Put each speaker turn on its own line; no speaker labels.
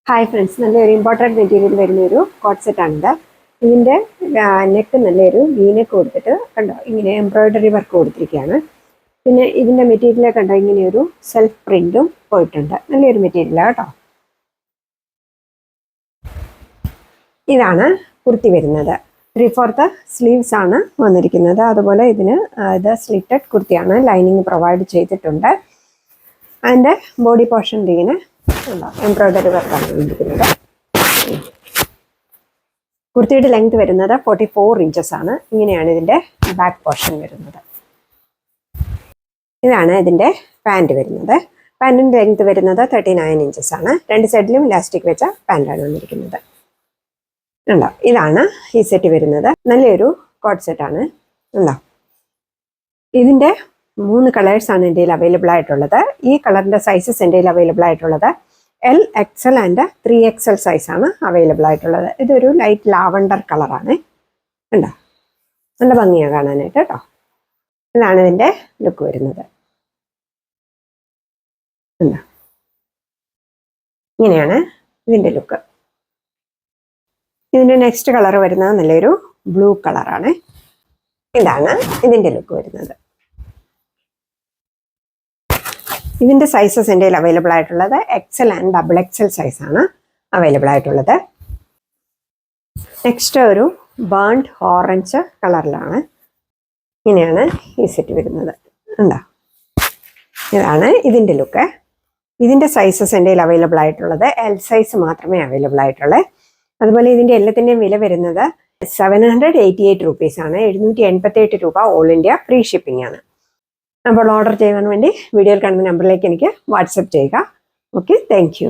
Hi friends, നല്ലൊരു important material വരുന്നൊരു coat സെറ്റാണിത്. ഇതിൻ്റെ നെക്ക് നല്ലൊരു വീനെക്ക് കൊടുത്തിട്ട് കണ്ടോ ഇങ്ങനെ എംബ്രോയ്ഡറി വർക്ക് കൊടുത്തിരിക്കുകയാണ്. പിന്നെ ഇതിൻ്റെ മെറ്റീരിയൽ കണ്ടോ ഇങ്ങനെയൊരു സെൽഫ് പ്രിൻറ്റും പോയിട്ടുണ്ട്. നല്ലൊരു മെറ്റീരിയലാണ് കേട്ടോ. ഇതാണ് കുർത്തി വരുന്നത്. 3/4 സ്ലീവ്സ് ആണ് വന്നിരിക്കുന്നത്. അതുപോലെ ഇതിന് ഇത് സ്ലിറ്റഡ് കുർത്തിയാണ്, ലൈനിങ് പ്രൊവൈഡ് ചെയ്തിട്ടുണ്ട്. അതിൻ്റെ ബോഡി പോർഷൻ ഇങ്ങനെ എംബ്രോയ്ഡറി വർക്കാണ് വന്നിരിക്കുന്നത്. കുർത്തിയുടെ ലെങ്ത് വരുന്നത് 44 ഇഞ്ചസ് ആണ്. ഇങ്ങനെയാണ് ഇതിൻ്റെ ബാക്ക് പോർഷൻ വരുന്നത്. ഇതാണ് ഇതിൻ്റെ പാൻറ് വരുന്നത്. പാൻറ്റിൻ്റെ ലെങ്ത് വരുന്നത് 39 ഇഞ്ചസ് ആണ്. രണ്ട് സൈഡിലും ഇലാസ്റ്റിക് വെച്ച പാൻറ്റാണ് വന്നിരിക്കുന്നത്. ഉണ്ടോ, ഇതാണ് ഈ സെറ്റ് വരുന്നത്. നല്ലൊരു കോട്ട് സെറ്റാണ്. ഉണ്ടോ, ഇതിൻ്റെ 3 കളേഴ്സാണ് എൻ്റെ കയ്യിൽ അവൈലബിൾ ആയിട്ടുള്ളത്. ഈ കളറിൻ്റെ സൈസസ് എൻ്റെ കയ്യിൽ അവൈലബിൾ ആയിട്ടുള്ളത് L, XL ആൻഡ് 3XL സൈസാണ് അവൈലബിൾ ആയിട്ടുള്ളത്. ഇതൊരു ലൈറ്റ് ലാവണ്ടർ കളറാണ്. ഉണ്ടോ, നല്ല ഭംഗിയാണ് കാണാനായിട്ട് കേട്ടോ. ഇതാണ് ഇതിൻ്റെ ലുക്ക് വരുന്നത്. ഉണ്ടോ, ഇങ്ങനെയാണ് ഇതിൻ്റെ ലുക്ക്. ഇതിൻ്റെ നെക്സ്റ്റ് കളർ വരുന്നത് നല്ലൊരു ബ്ലൂ കളറാണ്. ഇതാണ് ഇതിൻ്റെ ലുക്ക് വരുന്നത്. ഇതിൻ്റെ സൈസസ് എൻ്റെ കയ്യിൽ അവൈലബിൾ ആയിട്ടുള്ളത് XL ആൻഡ് XXL സൈസാണ് അവൈലബിൾ ആയിട്ടുള്ളത്. നെക്സ്റ്റ് ഒരു ബേൺഡ് ഓറഞ്ച് കളറിലാണ്. ഇങ്ങനെയാണ് ഈ സെറ്റ് വരുന്നത്. ഉണ്ടോ, ഇതാണ് ഇതിൻ്റെ ലുക്ക്. ഇതിൻ്റെ സൈസസ് എൻ്റെ കയ്യിൽ അവൈലബിൾ ആയിട്ടുള്ളത് L സൈസ് മാത്രമേ അവൈലബിൾ ആയിട്ടുള്ളൂ. അതുപോലെ ഇതിൻ്റെ എല്ലാത്തിൻ്റെയും വില വരുന്നത് 788 റുപ്പീസാണ്. 788 രൂപ ഓൾ ഇന്ത്യ ഫ്രീ ഷിപ്പിംഗ് ആണ്. അപ്പോൾ ഓർഡർ ചെയ്യാൻ വേണ്ടി വീഡിയോയിൽ കാണുന്ന നമ്പറിലേക്ക് എനിക്ക് വാട്സപ്പ് ചെയ്യുക. Okay, thank you.